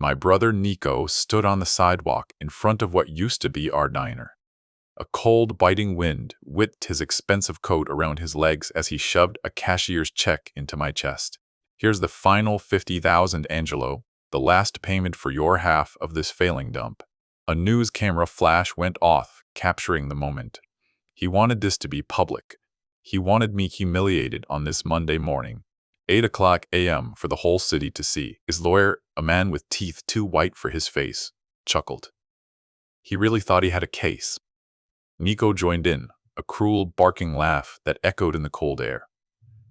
My brother Nico stood on the sidewalk in front of what used to be our diner. A cold, biting wind whipped his expensive coat around his legs as he shoved a cashier's check into my chest. Here's the final 50,000, Angelo, the last payment for your half of this failing dump. A news camera flash went off, capturing the moment. He wanted this to be public. He wanted me humiliated on this Monday morning. 8 a.m. for the whole city to see. His lawyer, a man with teeth too white for his face, chuckled. He really thought he had a case. Nico joined in, a cruel, barking laugh that echoed in the cold air.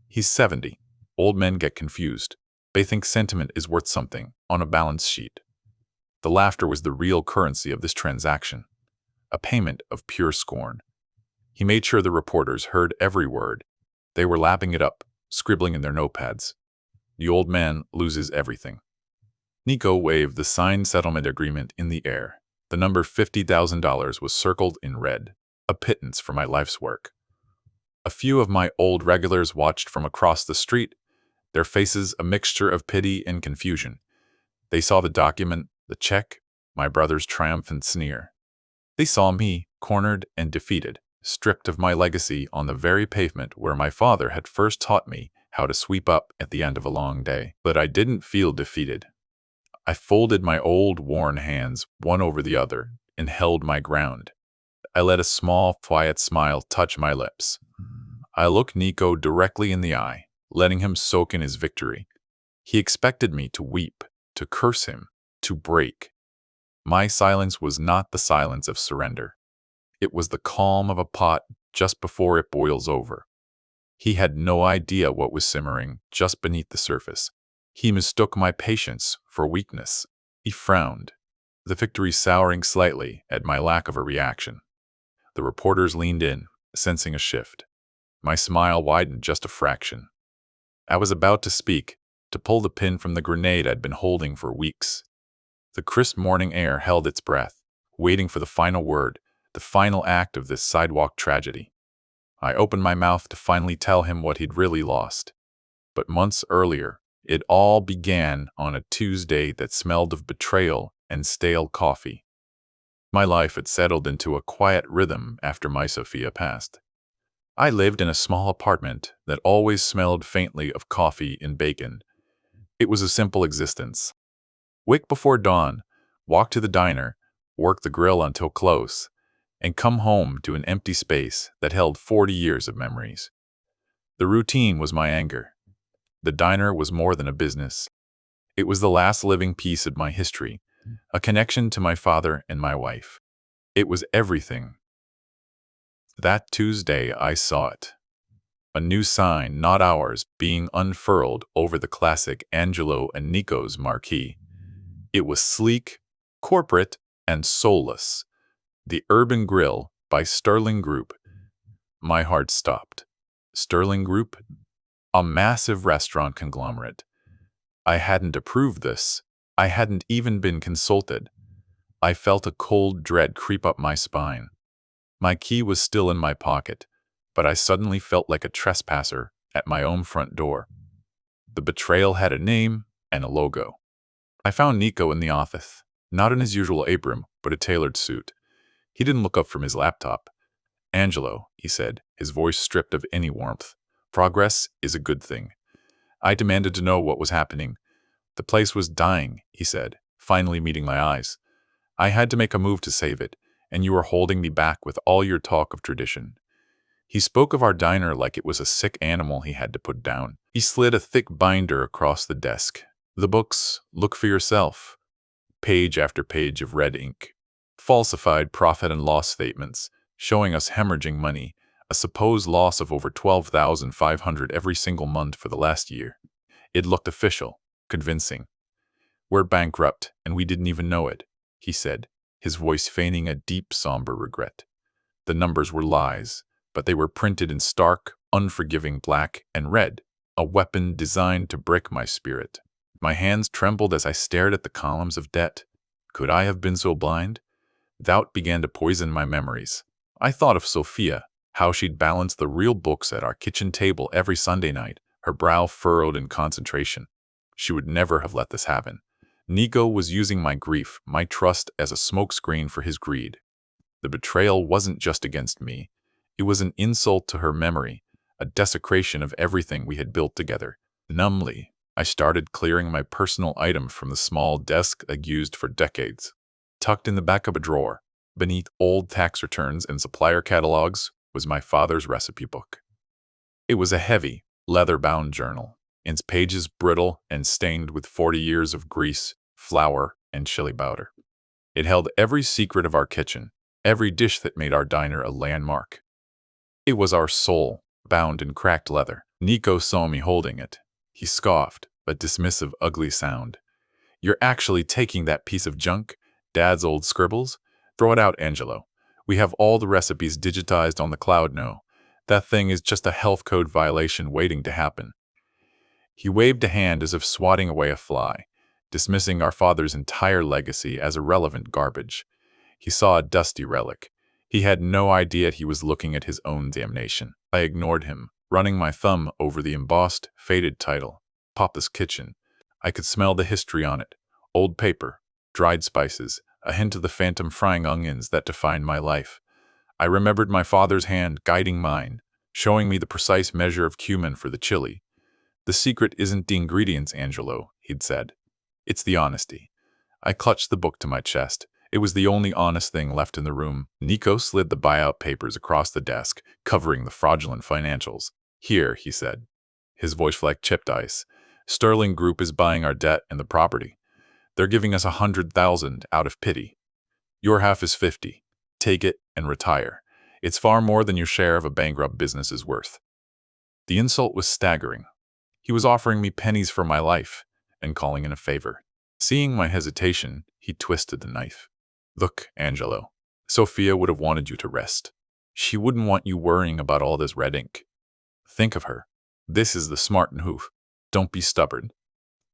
He's 70. Old men get confused. They think sentiment is worth something on a balance sheet. The laughter was the real currency of this transaction, a payment of pure scorn. He made sure the reporters heard every word. They were lapping it up, scribbling in their notepads. The old man loses everything. Nico waved the signed settlement agreement in the air. The number $50,000 was circled in red, a pittance for my life's work. A few of my old regulars watched from across the street, their faces a mixture of pity and confusion. They saw the document, the check, my brother's triumphant sneer. They saw me, cornered and defeated, stripped of my legacy on the very pavement where my father had first taught me how to sweep up at the end of a long day. But I didn't feel defeated. I folded my old, worn hands one over the other and held my ground. I let a small, quiet smile touch my lips. I looked Nico directly in the eye, letting him soak in his victory. He expected me to weep, to curse him, to break. My silence was not the silence of surrender. It was the calm of a pot just before it boils over. He had no idea what was simmering just beneath the surface. He mistook my patience for weakness. He frowned, the victory souring slightly at my lack of a reaction. The reporters leaned in, sensing a shift. My smile widened just a fraction. I was about to speak, to pull the pin from the grenade I'd been holding for weeks. The crisp morning air held its breath, waiting for the final word, the final act of this sidewalk tragedy. I opened my mouth to finally tell him what he'd really lost. But months earlier, it all began on a Tuesday that smelled of betrayal and stale coffee. My life had settled into a quiet rhythm after my Sophia passed. I lived in a small apartment that always smelled faintly of coffee and bacon. It was a simple existence. Wake before dawn, walk to the diner, work the grill until close, and come home to an empty space that held 40 years of memories. The routine was my anchor. The diner was more than a business. It was the last living piece of my history, a connection to my father and my wife. It was everything. That Tuesday I saw it. A new sign, not ours, being unfurled over the classic Angelo and Nico's marquee. It was sleek, corporate, and soulless. The Urban Grill by Sterling Group. My heart stopped. Sterling Group? A massive restaurant conglomerate. I hadn't approved this. I hadn't even been consulted. I felt a cold dread creep up my spine. My key was still in my pocket, but I suddenly felt like a trespasser at my own front door. The Betrayal had a name and a logo. I found Nico in the office, not in his usual apron, but a tailored suit. He didn't look up from his laptop. "Angelo," he said, his voice stripped of any warmth. "Progress is a good thing." I demanded to know what was happening. "The place was dying," he said, finally meeting my eyes. "I had to make a move to save it, and you are holding me back with all your talk of tradition." He spoke of our diner like it was a sick animal he had to put down. He slid a thick binder across the desk. The books, look for yourself. Page after page of red ink. Falsified profit and loss statements, showing us hemorrhaging money, a supposed loss of over $12,500 every single month for the last year. It looked official, convincing. "We're bankrupt, and we didn't even know it," he said, his voice feigning a deep, somber regret. The numbers were lies, but they were printed in stark, unforgiving black and red, a weapon designed to break my spirit. My hands trembled as I stared at the columns of debt. Could I have been so blind? Doubt began to poison my memories. I thought of Sophia, how she'd balance the real books at our kitchen table every Sunday night, her brow furrowed in concentration. She would never have let this happen. Nico was using my grief, my trust, as a smokescreen for his greed. The betrayal wasn't just against me. It was an insult to her memory, a desecration of everything we had built together. Numbly, I started clearing my personal items from the small desk I'd used for decades. Tucked in the back of a drawer, beneath old tax returns and supplier catalogs, was my father's recipe book. It was a heavy, leather-bound journal, its pages brittle and stained with 40 years of grease, flour, and chili powder. It held every secret of our kitchen, every dish that made our diner a landmark. It was our soul, bound in cracked leather. Nico saw me holding it. He scoffed, a dismissive, ugly sound. "You're actually taking that piece of junk? Dad's old scribbles? Throw it out, Angelo. We have all the recipes digitized on the cloud now. That thing is just a health code violation waiting to happen." He waved a hand as if swatting away a fly, dismissing our father's entire legacy as irrelevant garbage. He saw a dusty relic. He had no idea he was looking at his own damnation. I ignored him, running my thumb over the embossed, faded title, Papa's Kitchen. I could smell the history on it. Old paper, dried spices, a hint of the phantom frying onions that defined my life. I remembered my father's hand guiding mine, showing me the precise measure of cumin for the chili. "The secret isn't the ingredients, Angelo," he'd said. "It's the honesty." I clutched the book to my chest. It was the only honest thing left in the room. Nico slid the buyout papers across the desk, covering the fraudulent financials. "Here," he said, his voice like chipped ice. "Sterling Group is buying our debt and the property. They're giving us 100,000 out of pity. Your half is 50. Take it and retire. It's far more than your share of a bankrupt business is worth." The insult was staggering. He was offering me pennies for my life and calling in a favor. Seeing my hesitation, he twisted the knife. "Look, Angelo, Sophia would have wanted you to rest. She wouldn't want you worrying about all this red ink. Think of her. This is the smart hoof. Don't be stubborn."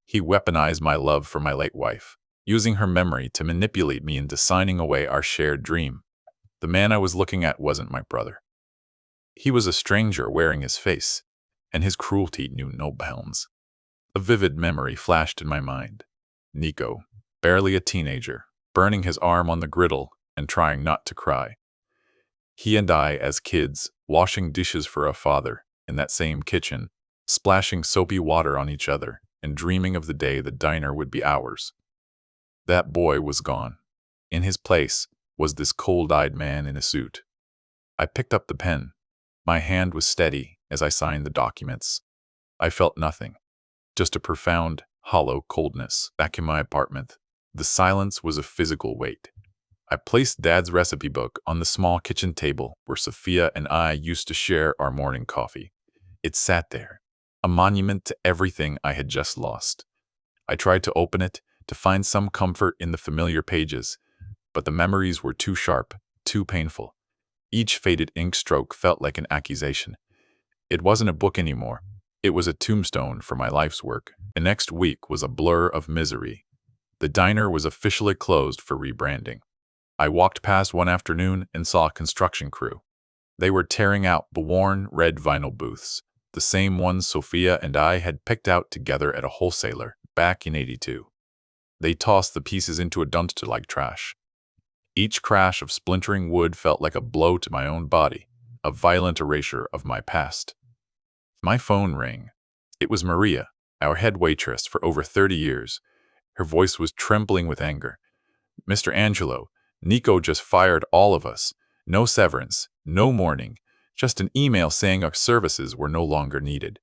He weaponized my love for my late wife, using her memory to manipulate me into signing away our shared dream. The man I was looking at wasn't my brother. He was a stranger wearing his face, and his cruelty knew no bounds. A vivid memory flashed in my mind. Nico, barely a teenager, burning his arm on the griddle and trying not to cry. He and I, as kids, washing dishes for a father in that same kitchen, splashing soapy water on each other and dreaming of the day the diner would be ours. That boy was gone. In his place was this cold-eyed man in a suit. I picked up the pen. My hand was steady as I signed the documents. I felt nothing, just a profound, hollow coldness. Back in my apartment, the silence was a physical weight. I placed Dad's recipe book on the small kitchen table where Sophia and I used to share our morning coffee. It sat there, a monument to everything I had just lost. I tried to open it, to find some comfort in the familiar pages, but the memories were too sharp, too painful. Each faded ink stroke felt like an accusation. It wasn't a book anymore. It was a tombstone for my life's work. The next week was a blur of misery. The diner was officially closed for rebranding. I walked past one afternoon and saw a construction crew. They were tearing out the worn red vinyl booths, the same ones Sophia and I had picked out together at a wholesaler back in '82. They tossed the pieces into a dumpster like trash. Each crash of splintering wood felt like a blow to my own body, a violent erasure of my past. My phone rang. It was Maria, our head waitress for over 30 years. Her voice was trembling with anger. "Mr. Angelo, Nico just fired all of us. No severance, no mourning, just an email saying our services were no longer needed.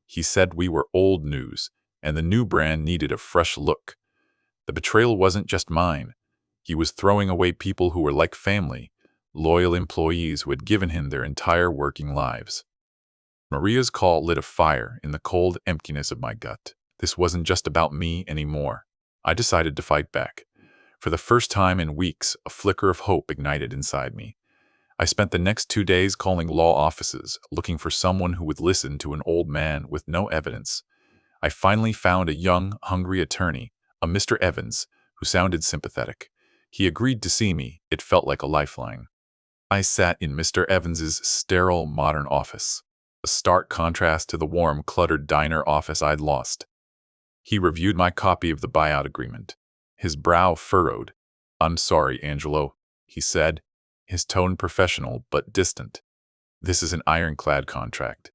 He said we were old news, and the new brand needed a fresh look." The betrayal wasn't just mine. He was throwing away people who were like family, loyal employees who had given him their entire working lives. Maria's call lit a fire in the cold emptiness of my gut. This wasn't just about me anymore. I decided to fight back. For the first time in weeks, a flicker of hope ignited inside me. I spent the next 2 days calling law offices, looking for someone who would listen to an old man with no evidence. I finally found a young, hungry attorney, a Mr. Evans, who sounded sympathetic. He agreed to see me. It felt like a lifeline. I sat in Mr. Evans's sterile, modern office, a stark contrast to the warm, cluttered diner office I'd lost. He reviewed my copy of the buyout agreement. His brow furrowed. "I'm sorry, Angelo," he said, his tone professional but distant. "This is an ironclad contract.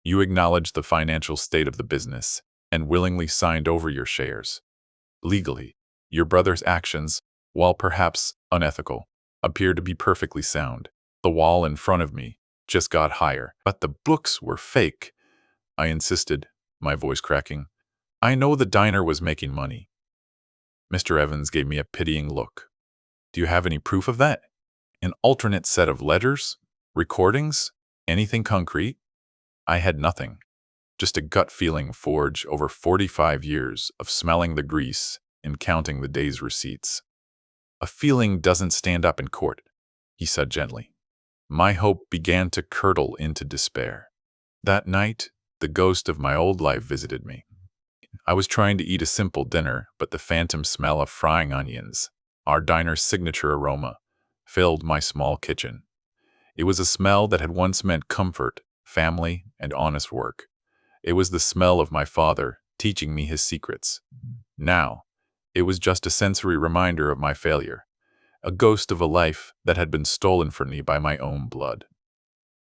You acknowledge the financial state of the business and willingly signed over your shares. Legally, your brother's actions, while perhaps unethical, appear to be perfectly sound. The wall in front of me just got higher, but the books were fake," I insisted, my voice cracking. "I know the diner was making money." Mr. Evans gave me a pitying look. "Do you have any proof of that? An alternate set of letters? Recordings? Anything concrete?" I had nothing. Just a gut feeling forged over 45 years of smelling the grease and counting the day's receipts. "A feeling doesn't stand up in court," he said gently. My hope began to curdle into despair. That night, the ghost of my old life visited me. I was trying to eat a simple dinner, but the phantom smell of frying onions, our diner's signature aroma, filled my small kitchen. It was a smell that had once meant comfort, family, and honest work. It was the smell of my father teaching me his secrets. Now, it was just a sensory reminder of my failure, a ghost of a life that had been stolen from me by my own blood.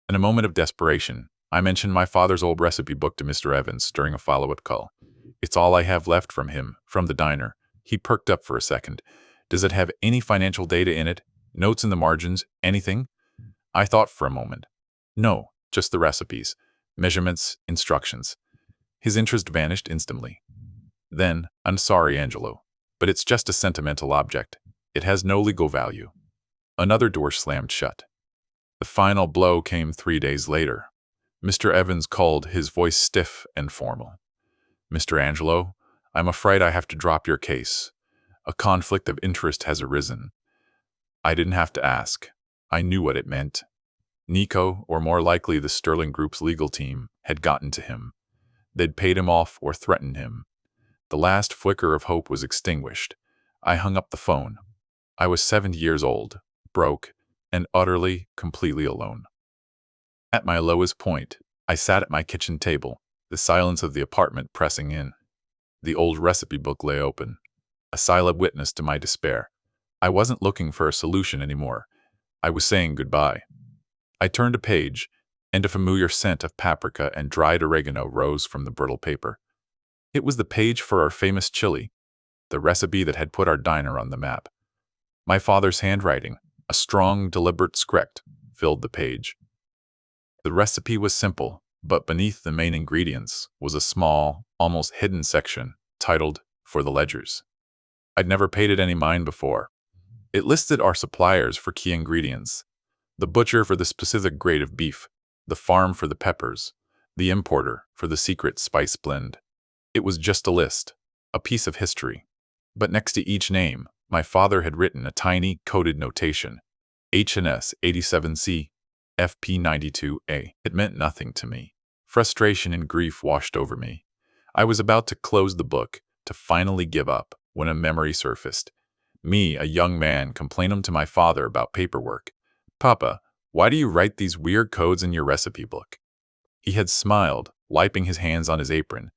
In a moment of desperation, I mentioned my father's old recipe book to Mr. Evans during a follow-up call. "It's all I have left from him, from the diner." He perked up for a second. "Does it have any financial data in it? Notes in the margins? Anything?" I thought for a moment. "No, just the recipes, measurements, instructions." His interest vanished instantly. "Then, I'm sorry, Angelo, but it's just a sentimental object. It has no legal value." Another door slammed shut. The final blow came 3 days later. Mr. Evans called, his voice stiff and formal. "Mr. Angelo, I'm afraid I have to drop your case. A conflict of interest has arisen." I didn't have to ask. I knew what it meant. Nico, or more likely the Sterling Group's legal team, had gotten to him. They'd paid him off or threatened him. The last flicker of hope was extinguished. I hung up the phone. I was 70 years old, broke, and utterly, completely alone. At my lowest point, I sat at my kitchen table, the silence of the apartment pressing in. The old recipe book lay open, a silent witness to my despair. I wasn't looking for a solution anymore. I was saying goodbye. I turned a page, and a familiar scent of paprika and dried oregano rose from the brittle paper. It was the page for our famous chili, the recipe that had put our diner on the map. My father's handwriting, a strong, deliberate script, filled the page. The recipe was simple, but beneath the main ingredients was a small, almost hidden section titled "For the Ledgers." I'd never paid it any mind before. It listed our suppliers for key ingredients: the butcher for the specific grade of beef, the farm for the peppers, the importer for the secret spice blend. It was just a list, a piece of history. But next to each name, my father had written a tiny, coded notation: HNS 87C, FP 92A. It meant nothing to me. Frustration and grief washed over me. I was about to close the book, to finally give up, when a memory surfaced. Me, a young man, complaining to my father about paperwork. "Papa, why do you write these weird codes in your recipe book?" He had smiled, wiping his hands on his apron.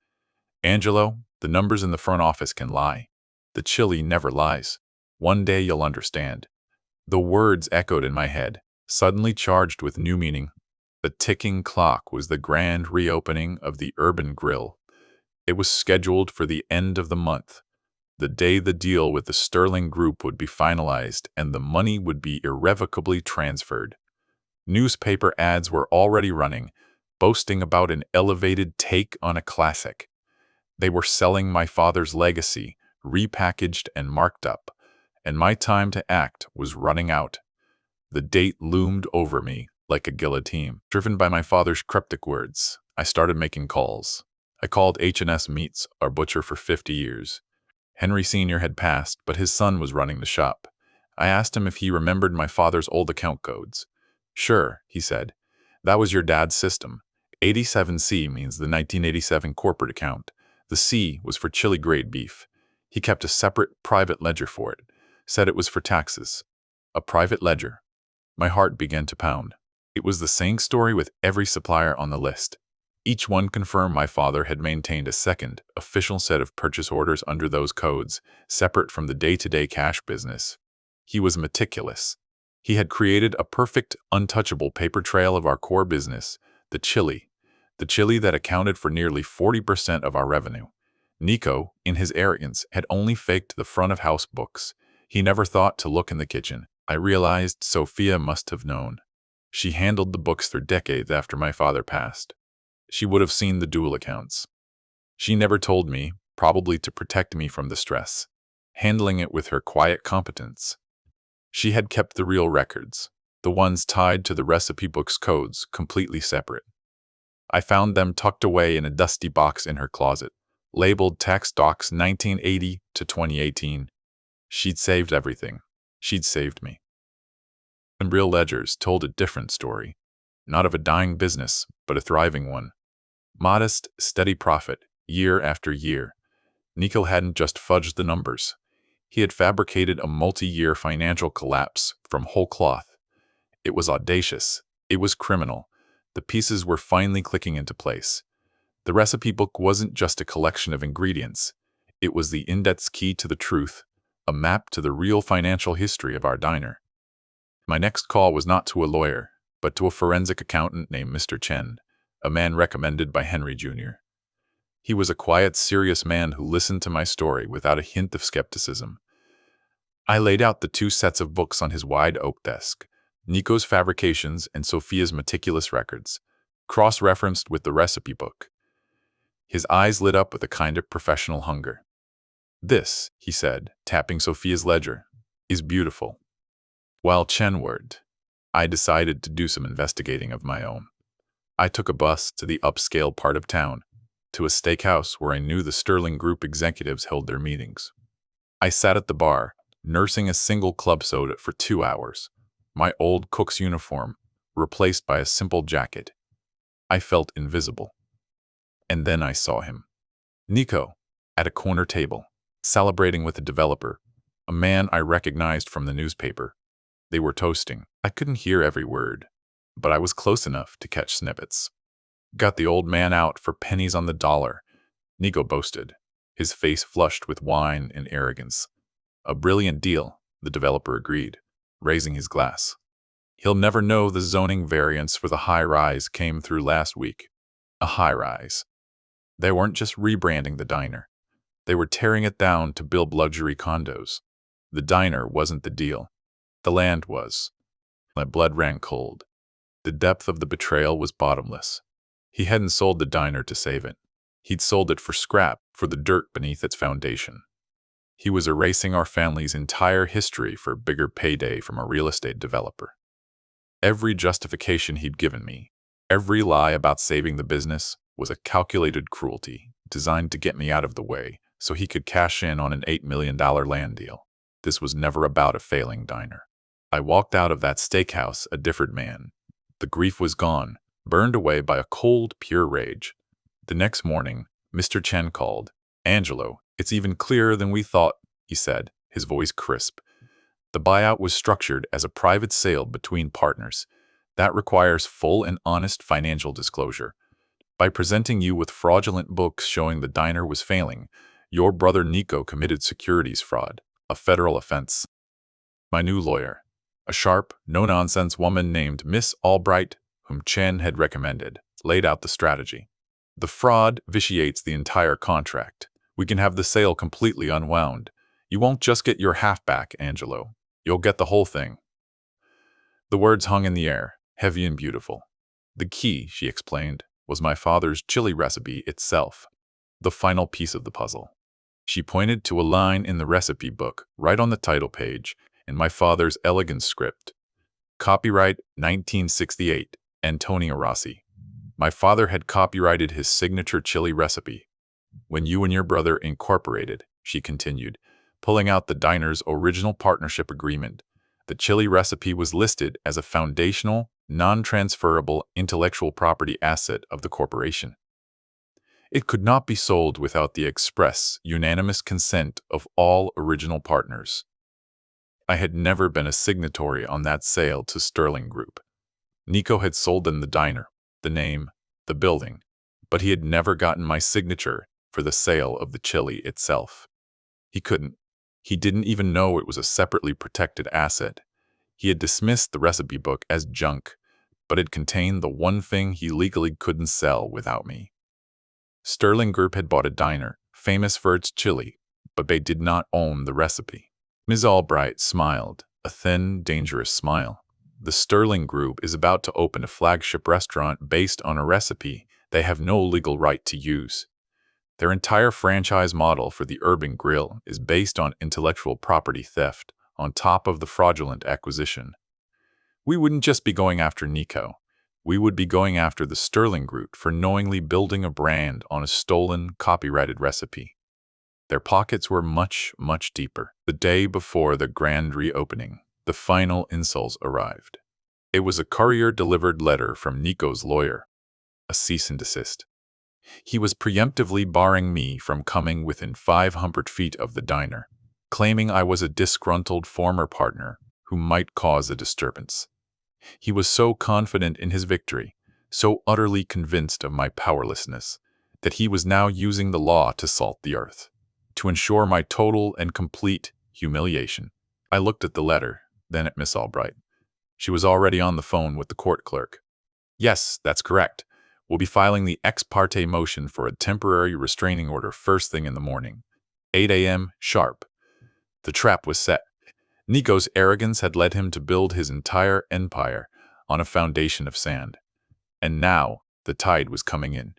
"Angelo, the numbers in the front office can lie. The chili never lies. One day you'll understand." The words echoed in my head, suddenly charged with new meaning. The ticking clock was the grand reopening of the Urban Grill. It was scheduled for the end of the month, the day the deal with the Sterling Group would be finalized and the money would be irrevocably transferred. Newspaper ads were already running, boasting about an elevated take on a classic. They were selling my father's legacy, repackaged and marked up, and my time to act was running out. The date loomed over me like a guillotine. Driven by my father's cryptic words, I started making calls. I called H&S Meats, our butcher for 50 years. Henry Sr. had passed, but his son was running the shop. I asked him if he remembered my father's old account codes. "Sure," he said. "That was your dad's system. 87C means the 1987 corporate account. The C was for chili-grade beef. He kept a separate private ledger for it. Said it was for taxes." A private ledger. My heart began to pound. It was the same story with every supplier on the list. Each one confirmed my father had maintained a second, official set of purchase orders under those codes, separate from the day-to-day cash business. He was meticulous. He had created a perfect, untouchable paper trail of our core business, the chili. The chili that accounted for nearly 40% of our revenue. Nico, in his arrogance, had only faked the front-of-house books. He never thought to look in the kitchen. I realized Sophia must have known. She handled the books for decades after my father passed. She would have seen the dual accounts. She never told me, probably to protect me from the stress, handling it with her quiet competence. She had kept the real records, the ones tied to the recipe book's codes, completely separate. I found them tucked away in a dusty box in her closet, labeled Tax Docs 1980 to 2018. She'd saved everything. She'd saved me. And real ledgers told a different story, not of a dying business, but a thriving one. Modest, steady profit, year after year. Nico hadn't just fudged the numbers. He had fabricated a multi-year financial collapse from whole cloth. It was audacious. It was criminal. The pieces were finally clicking into place. The recipe book wasn't just a collection of ingredients. It was the index key to the truth, a map to the real financial history of our diner. My next call was not to a lawyer, but to a forensic accountant named Mr. Chen, a man recommended by Henry Jr. He was a quiet, serious man who listened to my story without a hint of skepticism. I laid out the two sets of books on his wide oak desk, Nico's fabrications and Sophia's meticulous records, cross-referenced with the recipe book. His eyes lit up with a kind of professional hunger. "This," he said, tapping Sophia's ledger, "is beautiful." While Chen worked, I decided to do some investigating of my own. I took a bus to the upscale part of town, to a steakhouse where I knew the Sterling Group executives held their meetings. I sat at the bar, nursing a single club soda for 2 hours, my old cook's uniform replaced by a simple jacket. I felt invisible. And then I saw him. Nico, at a corner table, celebrating with a developer, a man I recognized from the newspaper. They were toasting. I couldn't hear every word, but I was close enough to catch snippets. "Got the old man out for pennies on the dollar," Nico boasted, his face flushed with wine and arrogance. "A brilliant deal," the developer agreed, raising his glass. "He'll never know the zoning variance for the high-rise came through last week." A high-rise. They weren't just rebranding the diner. They were tearing it down to build luxury condos. The diner wasn't the deal. The land was. My blood ran cold. The depth of the betrayal was bottomless. He hadn't sold the diner to save it. He'd sold it for scrap, for the dirt beneath its foundation. He was erasing our family's entire history for a bigger payday from a real estate developer. Every justification he'd given me, every lie about saving the business, was a calculated cruelty designed to get me out of the way so he could cash in on an $8 million land deal. This was never about a failing diner. I walked out of that steakhouse a different man. The grief was gone, burned away by a cold, pure rage. The next morning, Mr. Chen called. "Angelo, it's even clearer than we thought," he said, his voice crisp. "The buyout was structured as a private sale between partners. That requires full and honest financial disclosure. By presenting you with fraudulent books showing the diner was failing, your brother Nico committed securities fraud, a federal offense." My new lawyer, a sharp, no-nonsense woman named Miss Albright, whom Chen had recommended, laid out the strategy. "The fraud vitiates the entire contract. We can have the sale completely unwound. You won't just get your half back, Angelo. You'll get the whole thing." The words hung in the air, heavy and beautiful. The key, she explained, was my father's chili recipe itself, the final piece of the puzzle. She pointed to a line in the recipe book, right on the title page, in my father's elegant script. "Copyright 1968, Antonio Rossi." My father had copyrighted his signature chili recipe. "When you and your brother incorporated," she continued, pulling out the diner's original partnership agreement, the chili recipe was listed as a foundational, non-transferable intellectual property asset of the corporation. It could not be sold without the express, unanimous consent of all original partners. I had never been a signatory on that sale to Sterling Group. Nico had sold them the diner, the name, the building. but he had never gotten my signature for the sale of the chili itself. He couldn't. He didn't even know it was a separately protected asset. He had dismissed the recipe book as junk, but it contained the one thing he legally couldn't sell without me. Sterling Group had bought a diner, famous for its chili, but they did not own the recipe. Ms. Albright smiled, a thin, dangerous smile. The Sterling Group is about to open a flagship restaurant based on a recipe they have no legal right to use. Their entire franchise model for the Urban Grill is based on intellectual property theft, on top of the fraudulent acquisition. We wouldn't just be going after Nico. We would be going after the Sterling Group for knowingly building a brand on a stolen, copyrighted recipe. Their pockets were much, much deeper. The day before the grand reopening, the final insults arrived. It was a courier-delivered letter from Nico's lawyer, a cease and desist. He was preemptively barring me from coming within 500 feet of the diner, claiming I was a disgruntled former partner who might cause a disturbance. He was so confident in his victory, so utterly convinced of my powerlessness, that he was now using the law to salt the earth, to ensure my total and complete humiliation. I looked at the letter, then at Miss Albright. She was already on the phone with the court clerk. Yes, that's correct. We'll be filing the ex parte motion for a temporary restraining order first thing in the morning. 8 a.m. sharp. The trap was set. Nico's arrogance had led him to build his entire empire on a foundation of sand. And now the tide was coming in.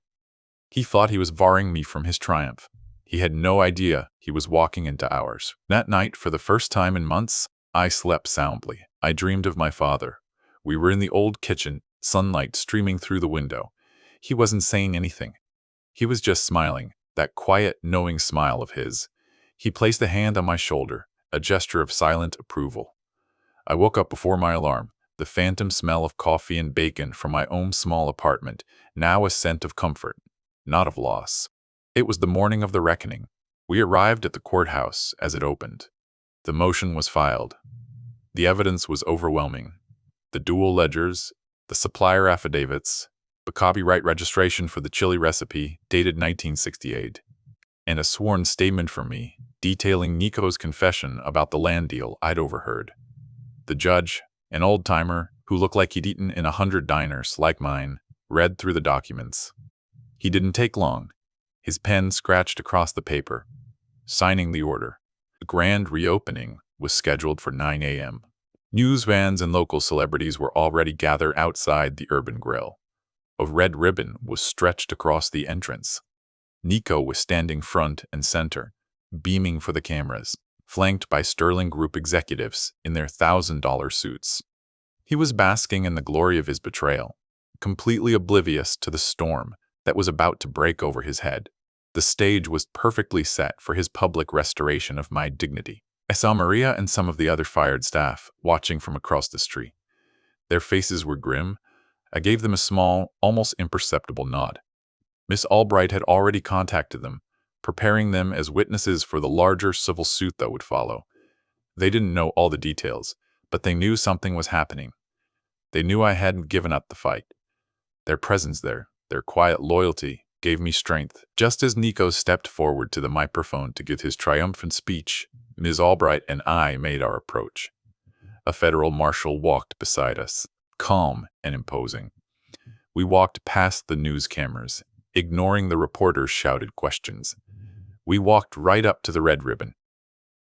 He thought he was barring me from his triumph. He had no idea he was walking into ours. That night, for the first time in months, I slept soundly. I dreamed of my father. We were in the old kitchen, sunlight streaming through the window. He wasn't saying anything. He was just smiling, that quiet, knowing smile of his. He placed a hand on my shoulder, a gesture of silent approval. I woke up before my alarm, the phantom smell of coffee and bacon from my own small apartment, now a scent of comfort, not of loss. It was the morning of the reckoning. We arrived at the courthouse as it opened. The motion was filed. The evidence was overwhelming. The dual ledgers, the supplier affidavits, the copyright registration for the chili recipe dated 1968, and a sworn statement from me detailing Nico's confession about the land deal I'd overheard. The judge, an old-timer who looked like he'd eaten in 100 diners like mine, read through the documents. He didn't take long. His pen scratched across the paper, signing the order. The grand reopening was scheduled for 9 a.m. News vans and local celebrities were already gathered outside the Urban Grill. A red ribbon was stretched across the entrance. Nico was standing front and center, beaming for the cameras, flanked by Sterling Group executives in their $1,000 suits. He was basking in the glory of his betrayal, completely oblivious to the storm that was about to break over his head. The stage was perfectly set for his public restoration of my dignity. I saw Maria and some of the other fired staff watching from across the street. Their faces were grim. I gave them a small, almost imperceptible nod. Miss Albright had already contacted them, preparing them as witnesses for the larger civil suit that would follow. They didn't know all the details, but they knew something was happening. They knew I hadn't given up the fight. Their presence there, their quiet loyalty, gave me strength. Just as Nico stepped forward to the microphone to give his triumphant speech, Ms. Albright and I made our approach. A federal marshal walked beside us, calm and imposing. We walked past the news cameras, ignoring the reporters' shouted questions. We walked right up to the red ribbon.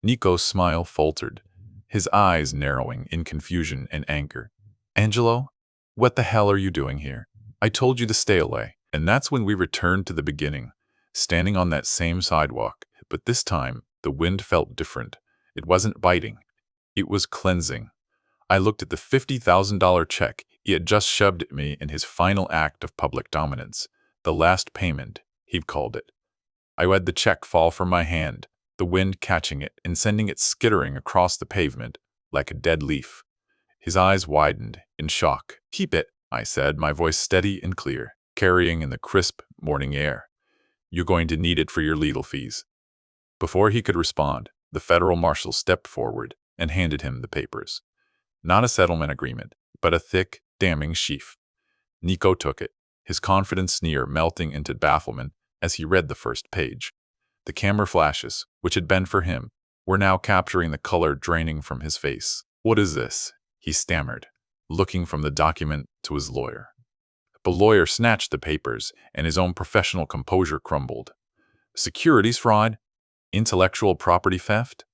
Nico's smile faltered, his eyes narrowing in confusion and anger. "Angelo, what the hell are you doing here? I told you to stay away." And that's when we returned to the beginning, standing on that same sidewalk. But this time, the wind felt different. It wasn't biting. It was cleansing. I looked at the $50,000 check he had just shoved at me in his final act of public dominance. The last payment, he'd called it. I read the check fall from my hand, the wind catching it and sending it skittering across the pavement like a dead leaf. His eyes widened in shock. "Keep it," I said, my voice steady and clear, carrying in the crisp morning air. "You're going to need it for your legal fees." Before he could respond, the federal marshal stepped forward and handed him the papers. Not a settlement agreement, but a thick, damning sheaf. Nico took it. his confident sneer melting into bafflement as he read the first page. The camera flashes, which had been for him, were now capturing the color draining from his face. "What is this?" he stammered, looking from the document to his lawyer. The lawyer snatched the papers, and his own professional composure crumbled. Securities fraud? Intellectual property theft?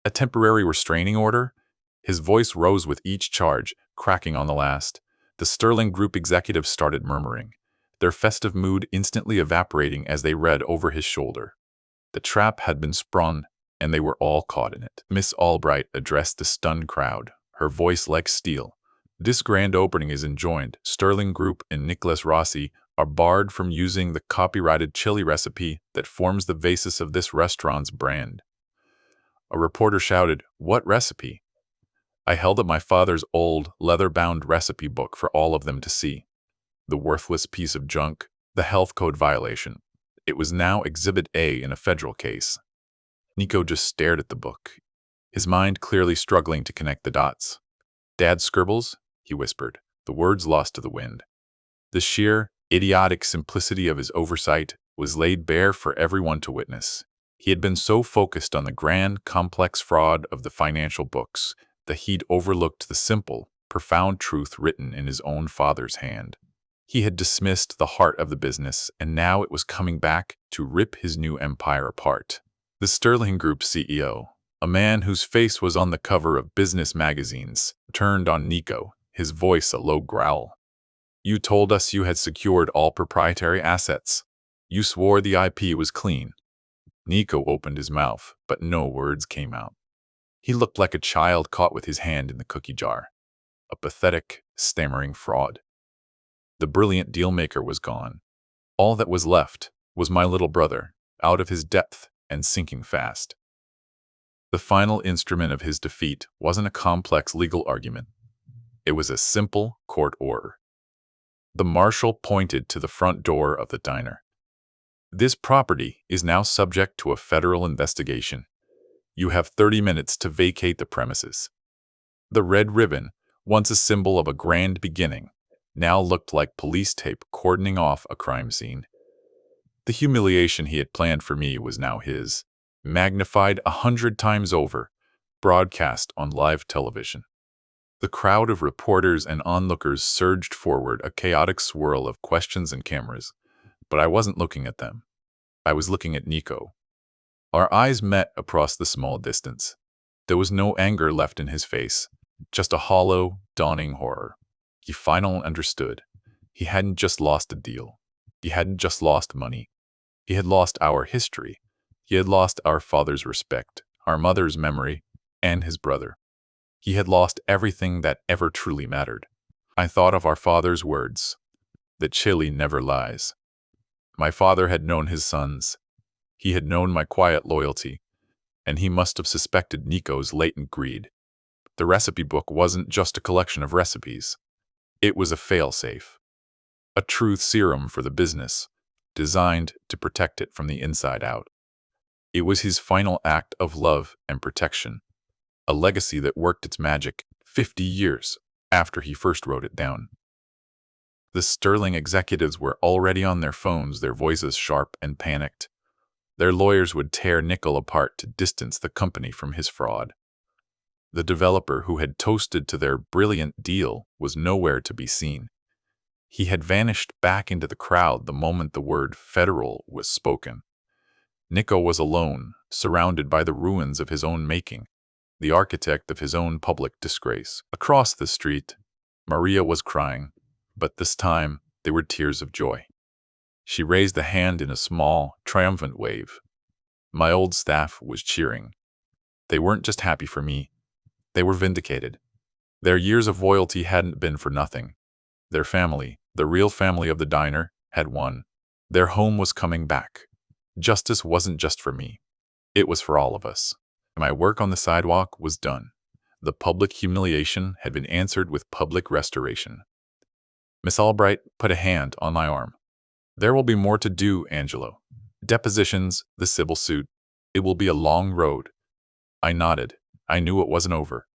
A temporary restraining order? His voice rose with each charge, cracking on the last. The Sterling Group executives started murmuring, their festive mood instantly evaporating as they read over his shoulder. The trap had been sprung, and they were all caught in it. Miss Albright addressed the stunned crowd, her voice like steel. "This grand opening is enjoined. Sterling Group and Nicholas Rossi are barred from using the copyrighted chili recipe that forms the basis of this restaurant's brand." A reporter shouted, "What recipe?" I held up my father's old, leather-bound recipe book for all of them to see. The worthless piece of junk, the health code violation. It was now Exhibit A in a federal case. Nico just stared at the book, his mind clearly struggling to connect the dots. "Dad scribbles?" he whispered, the words lost to the wind. The sheer, idiotic simplicity of his oversight was laid bare for everyone to witness. He had been so focused on the grand, complex fraud of the financial books that he'd overlooked the simple, profound truth written in his own father's hand. He had dismissed the heart of the business, and now it was coming back to rip his new empire apart. The Sterling Group CEO, a man whose face was on the cover of business magazines, turned on Nico, his voice a low growl. "You told us you had secured all proprietary assets. You swore the IP was clean." Nico opened his mouth, but no words came out. He looked like a child caught with his hand in the cookie jar. A pathetic, stammering fraud. The brilliant dealmaker was gone. All that was left was my little brother, out of his depth and sinking fast. The final instrument of his defeat wasn't a complex legal argument. It was a simple court order. The marshal pointed to the front door of the diner. "This property is now subject to a federal investigation. You have 30 minutes to vacate the premises." The red ribbon, once a symbol of a grand beginning, now looked like police tape cordoning off a crime scene. The humiliation he had planned for me was now his, magnified 100 times over, broadcast on live television. The crowd of reporters and onlookers surged forward, a chaotic swirl of questions and cameras, but I wasn't looking at them. I was looking at Nico. Our eyes met across the small distance. There was no anger left in his face, just a hollow, dawning horror. He finally understood. He hadn't just lost a deal. He hadn't just lost money. He had lost our history. He had lost our father's respect, our mother's memory, and his brother. He had lost everything that ever truly mattered. I thought of our father's words, that chili never lies. My father had known his sons. He had known my quiet loyalty, and he must have suspected Nico's latent greed. The recipe book wasn't just a collection of recipes. It was a fail-safe, a truth serum for the business, designed to protect it from the inside out. It was his final act of love and protection, a legacy that worked its magic 50 years after he first wrote it down. The Sterling executives were already on their phones, their voices sharp and panicked. Their lawyers would tear Nickel apart to distance the company from his fraud. The developer who had toasted to their brilliant deal was nowhere to be seen. He had vanished back into the crowd the moment the word federal was spoken. Nico was alone, surrounded by the ruins of his own making, the architect of his own public disgrace. Across the street, Maria was crying, but this time they were tears of joy. She raised a hand in a small, triumphant wave. My old staff was cheering. They weren't just happy for me. They were vindicated. Their years of loyalty hadn't been for nothing. Their family, the real family of the diner, had won. Their home was coming back. Justice wasn't just for me. It was for all of us. My work on the sidewalk was done. The public humiliation had been answered with public restoration. Miss Albright put a hand on my arm. "There will be more to do, Angelo. Depositions, the civil suit. It will be a long road." I nodded. I knew it wasn't over.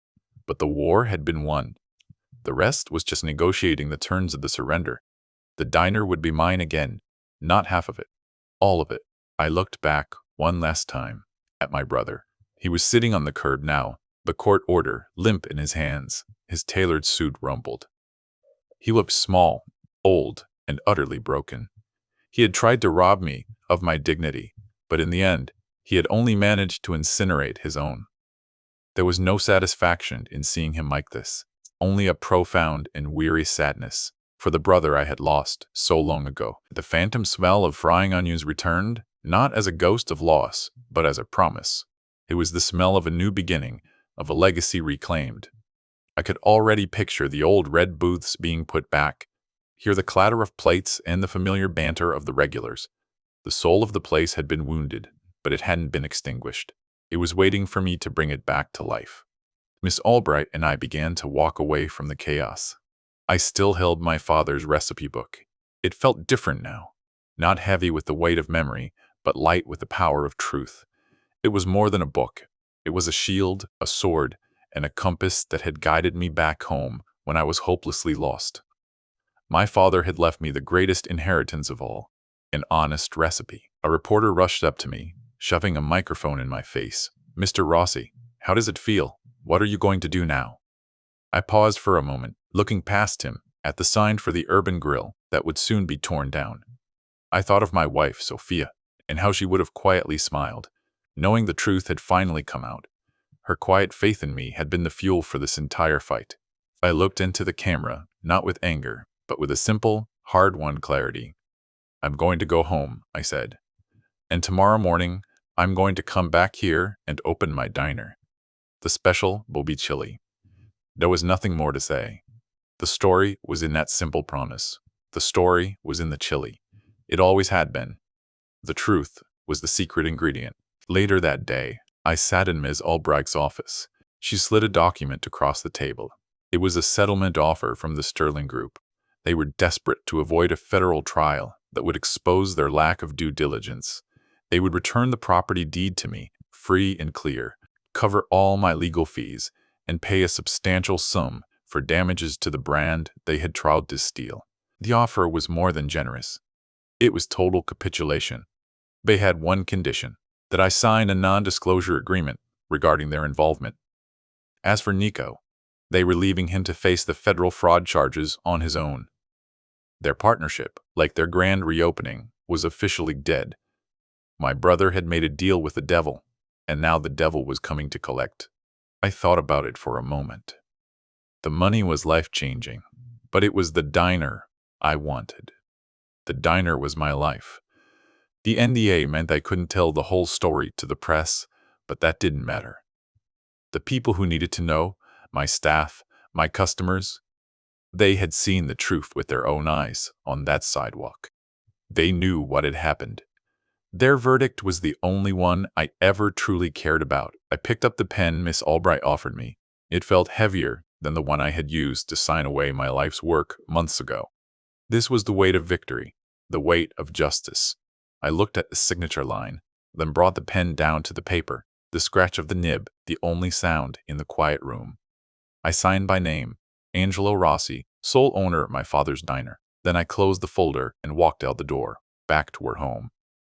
But the war had been won. The rest was just negotiating the terms of the surrender. The diner would be mine again, not half of it, all of it. I looked back one last time at my brother. He was sitting on the curb now, the court order limp in his hands. His tailored suit rumpled. He looked small, old, and utterly broken. He had tried to rob me of my dignity, but in the end, he had only managed to incinerate his own. There was no satisfaction in seeing him like this, only a profound and weary sadness for the brother I had lost so long ago. The phantom smell of frying onions returned, not as a ghost of loss, but as a promise. It was the smell of a new beginning, of a legacy reclaimed. I could already picture the old red booths being put back, hear the clatter of plates and the familiar banter of the regulars. The soul of the place had been wounded, but it hadn't been extinguished. It was waiting for me to bring it back to life. Miss Albright and I began to walk away from the chaos. I still held my father's recipe book. It felt different now, not heavy with the weight of memory, but light with the power of truth. It was more than a book. It was a shield, a sword, and a compass that had guided me back home when I was hopelessly lost. My father had left me the greatest inheritance of all, an honest recipe. A reporter rushed up to me, shoving a microphone in my face. "Mr. Rossi, how does it feel? What are you going to do now?" I paused for a moment, looking past him at the sign for the urban grill that would soon be torn down. I thought of my wife, Sophia, and how she would have quietly smiled, knowing the truth had finally come out. Her quiet faith in me had been the fuel for this entire fight. I looked into the camera, not with anger, but with a simple, hard-won clarity. "I'm going to go home," I said. "And tomorrow morning, I'm going to come back here and open my diner. The special will be chili." There was nothing more to say. The story was in that simple promise. The story was in the chili. It always had been. The truth was the secret ingredient. Later that day, I sat in Ms. Albright's office. She slid a document across the table. It was a settlement offer from the Sterling Group. They were desperate to avoid a federal trial that would expose their lack of due diligence. They would return the property deed to me, free and clear, cover all my legal fees, and pay a substantial sum for damages to the brand they had tried to steal. The offer was more than generous. It was total capitulation. They had one condition, that I sign a non-disclosure agreement regarding their involvement. As for Nico, they were leaving him to face the federal fraud charges on his own. Their partnership, like their grand reopening, was officially dead. My brother had made a deal with the devil, and now the devil was coming to collect. I thought about it for a moment. The money was life-changing, but it was the diner I wanted. The diner was my life. The NDA meant I couldn't tell the whole story to the press, but that didn't matter. The people who needed to know, my staff, my customers, they had seen the truth with their own eyes on that sidewalk. They knew what had happened. Their verdict was the only one I ever truly cared about. I picked up the pen Miss Albright offered me. It felt heavier than the one I had used to sign away my life's work months ago. This was the weight of victory, the weight of justice. I looked at the signature line, then brought the pen down to the paper, the scratch of the nib, the only sound in the quiet room. I signed by name, Angelo Rossi, sole owner of my father's diner. Then I closed the folder and walked out the door, back toward home.